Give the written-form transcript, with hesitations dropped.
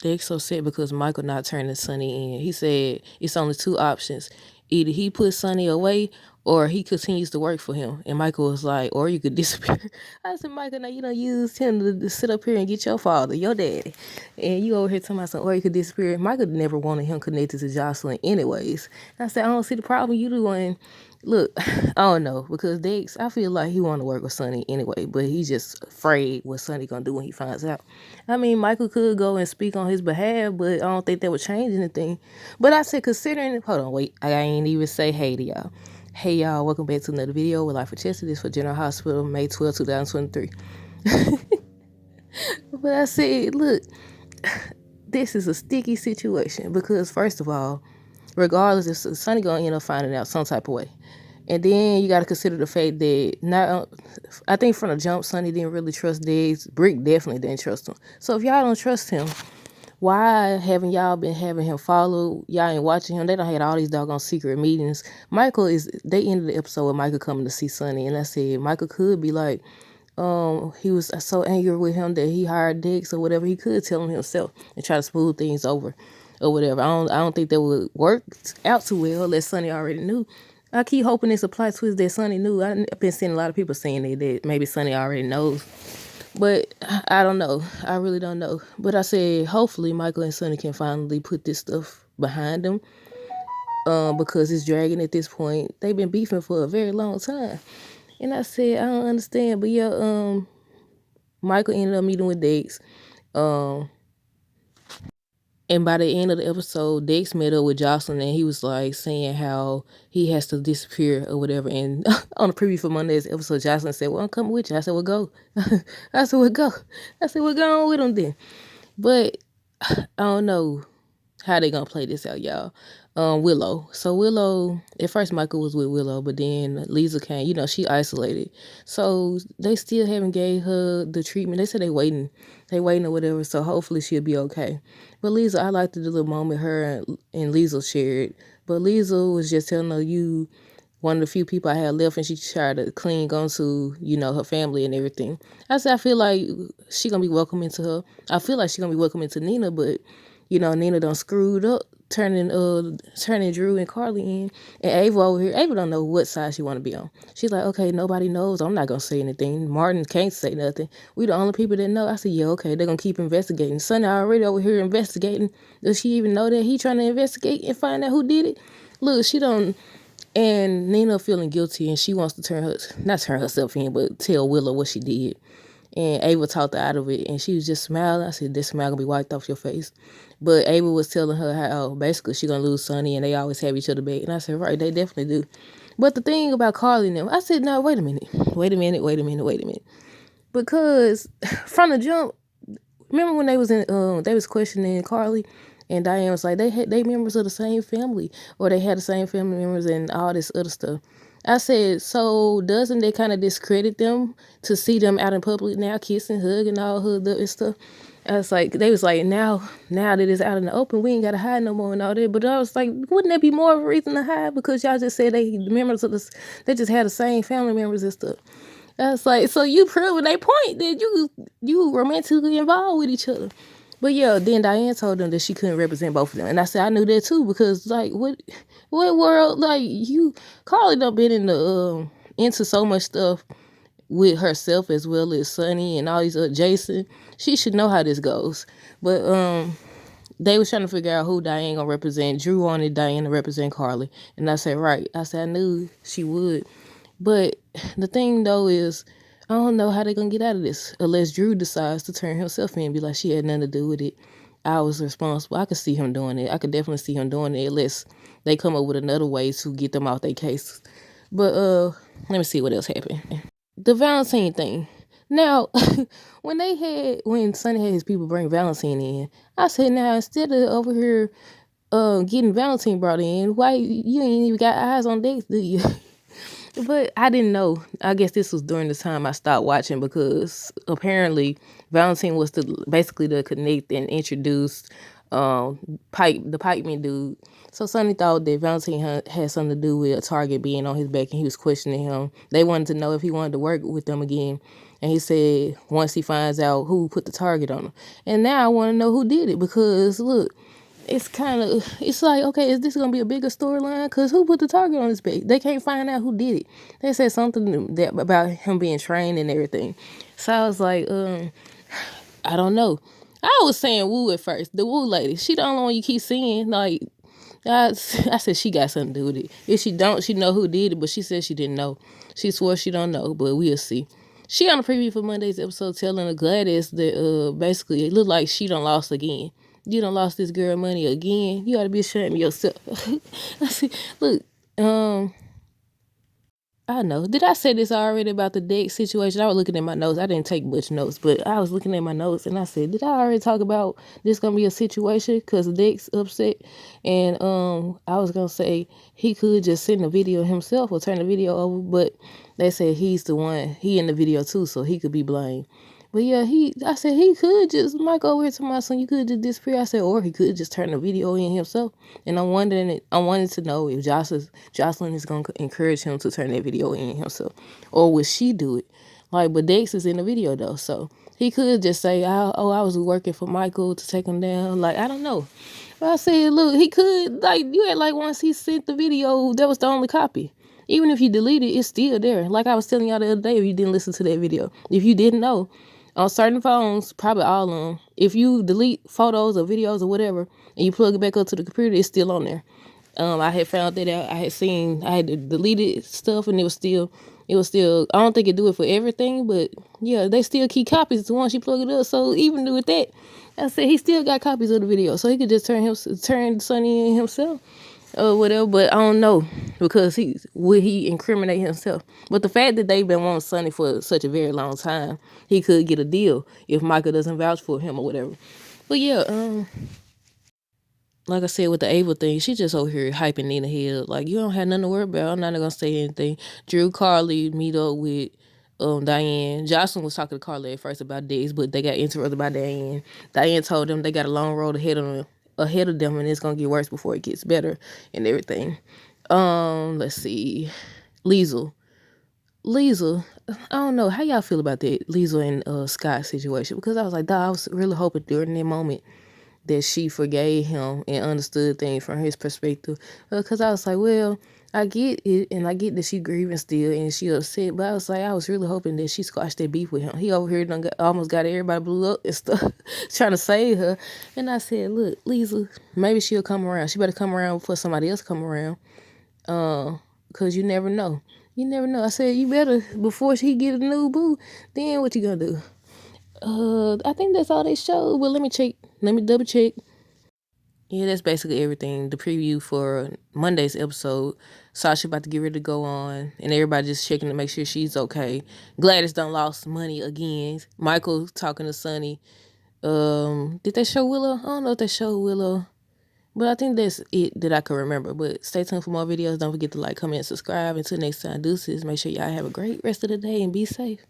They so upset because Michael not turning Sonny in. He said it's only two options. Either he puts Sonny away or he continues to work for him. And Michael was like, or you could disappear. I said, Michael, now you don't use him to sit up here and get your father, your daddy. And you over here talking about something, or you could disappear. Michael never wanted him connected to Jocelyn anyways. And I said, I don't see the problem you doing. Look, I don't know, because Dex, I feel like he want to work with Sonny anyway, but he's just afraid what Sonny gonna do when he finds out. I mean, Michael could go and speak on his behalf, but I don't think that would change anything. But I said, considering, hold on, wait, I ain't even say hey to y'all. Hey y'all, welcome back to another video with Life for Chester. This for General Hospital, May 12, 2023. But I said, look, this is a sticky situation because first of all, regardless if Sonny gonna end up finding out some type of way. And then you got to consider the fact that I think from the jump, Sonny didn't really trust Diggs. Brick definitely didn't trust him. So if y'all don't trust him, why haven't y'all been having him follow? Y'all ain't watching him. They done had all these doggone secret meetings. They ended the episode with Michael coming to see Sonny. And I said, Michael could be like, he was so angry with him that he hired Diggs or whatever. He could tell him himself and try to smooth things over or whatever. I don't think that would work out too well unless Sonny already knew. I keep hoping it's a plot twist that Sonny knew. I've been seeing a lot of people saying that maybe Sonny already knows. But I don't know. I really don't know. But I said, hopefully Michael and Sonny can finally put this stuff behind them. Because it's dragging at this point. They've been beefing for a very long time. And I said, I don't understand. But yeah, Michael ended up meeting with Dex. And by the end of the episode, Dex met up with Jocelyn and he was like saying how he has to disappear or whatever. And on the preview for Monday's episode, Jocelyn said, well, I'm coming with you. I said, well, go. I said, well, go. I said, well, go on with him then. But I don't know how they gonna play this out, y'all. Willow. So Willow, at first Michael was with Willow, but then Lisa came, she isolated. So they still haven't gave her the treatment. They said they waiting or whatever, so hopefully she'll be okay. But Lisa, I liked the little moment her and Lisa shared. But Lisa was just telling her, you one of the few people I had left, and she tried to cling on to, her family and everything. I said, I feel like she gonna be welcome into her. I feel like she gonna be welcome into Nina, but Nina done screwed up, turning Drew and Carly in. And Ava over here, Ava don't know what side she want to be on. She's like, okay, nobody knows. I'm not going to say anything. Martin can't say nothing. We the only people that know. I said, yeah, okay, they're going to keep investigating. Sonny already over here investigating. Does she even know that he trying to investigate and find out who did it? Look, she don't. And Nina feeling guilty, and she wants to not turn herself in, but tell Willow what she did. And Ava talked her out of it, and she was just smiling. I said, this smile gonna be wiped off your face. But Ava was telling her how basically she gonna lose Sonny, and they always have each other back. And I said, right, they definitely do. But the thing about Carly and them, I said, no, wait a minute. Because from the jump, remember when they was questioning Carly, and Diane was like, they members of the same family, or they had the same family members and all this other stuff. I said, so doesn't that kind of discredit them to see them out in public now kissing, hugging, all hood up and stuff? I was like, they was like, now that it's out in the open, we ain't gotta hide no more and all that. But I was like, wouldn't that be more of a reason to hide? Because y'all just said they just had the same family members and stuff. I was like, so you proving they point that you romantically involved with each other. But yeah, then Diane told them that she couldn't represent both of them. And I said, I knew that too, because like what world, like Carly done been into so much stuff with herself as well as Sonny and all these other Jason. She should know how this goes. But they was trying to figure out who Diane gonna represent. Drew wanted Diane to represent Carly. And I said, right. I said, I knew she would. But the thing though is, I don't know how they're gonna get out of this unless Drew decides to turn himself in and be like, she had nothing to do with it. I was responsible. I could see him doing it. I could definitely see him doing it unless they come up with another way to get them off their case. But let me see what else happened. The Valentine thing. Now, when Sonny had his people bring Valentine in, I said, now instead of over here getting Valentine brought in, why you ain't even got eyes on Dex, do you? But I didn't know. I guess this was during the time I stopped watching because apparently Valentine was basically to connect and introduce the Pikeman dude. So Sonny thought that Valentine had something to do with a target being on his back and he was questioning him. They wanted to know if he wanted to work with them again. And he said once he finds out who put the target on him. And now I want to know who did it, because look, it's like, okay, is this gonna be a bigger storyline? Because who put the target on his back? They can't find out who did it. They said something that about him being trained and everything. So I was like, I don't know. I was saying Woo at first, the Woo lady. She the only one you keep seeing. Like, I said she got something to do with it. If she don't, she know who did it, but she said she didn't know. She swore she don't know, but we'll see. She on the preview for Monday's episode telling the Gladys that basically it looked like she done lost again. You done lost this girl money again. You ought to be ashamed of yourself. I said, look, I know. Did I say this already about the Dex situation? I was looking at my notes. I didn't take much notes, but I was looking at my notes and I said, did I already talk about this gonna be a situation because Dex upset? And I was gonna say he could just send the video himself or turn the video over, but they said he's the one, he in the video too, so he could be blamed. But yeah, I said he could just, Mike over here to my son, you could just disappear. I said, or he could just turn the video in himself. And I wanted to know if Jocelyn is going to encourage him to turn that video in himself. Or would she do it? Like, but Dex is in the video though. So he could just say, I was working for Michael to take him down. Like, I don't know. But I said, look, he could, like, you had like once he sent the video, that was the only copy. Even if you delete it, it's still there. Like I was telling y'all the other day, if you didn't listen to that video, if you didn't know, on certain phones, probably all of them, if you delete photos or videos or whatever, and you plug it back up to the computer, it's still on there. I had found that out. I had deleted stuff, and it was still, I don't think it do it for everything, but yeah, they still keep copies once you plug it up. So even with that, I said he still got copies of the video, so he could just turn Sonny in himself or whatever. But I don't know, because would he incriminate himself? But the fact that they've been wanting Sonny for such a very long time, he could get a deal if Michael doesn't vouch for him or whatever. But yeah, like I said with the Ava thing, she just over here hyping Nina Hill. Like, you don't have nothing to worry about. I'm not gonna say anything. Drew Carly meet up with Diane. Jocelyn was talking to Carly at first about this, but they got interrupted by Diane. Diane told them they got a long road ahead of them, and it's gonna get worse before it gets better and everything. Let's see. Liesl, I don't know how y'all feel about that Liesl and Scott situation, because I was like, I was really hoping during that moment that she forgave him and understood things from his perspective. Because I was like, well, I get it, and I get that she grieving still and she upset, but I was like, I was really hoping that she squashed that beef with him. He over here almost got everybody blew up and stuff, trying to save her. And I said, look, Lisa, maybe she'll come around. She better come around before somebody else come around. Because you never know. You never know. I said, you better, before she get a new boo, then what you gonna do? I think that's all they showed. Well, let me double check. Yeah, that's basically everything. The preview for Monday's episode. Sasha about to get ready to go on, and everybody just checking to make sure she's okay. Gladys done lost money again. Michael talking to Sonny. Did they show Willow? I don't know if they showed Willow, but I think that's it that I can remember. But stay tuned for more videos. Don't forget to like, comment, subscribe. Until next time, deuces. Make sure y'all have a great rest of the day and be safe.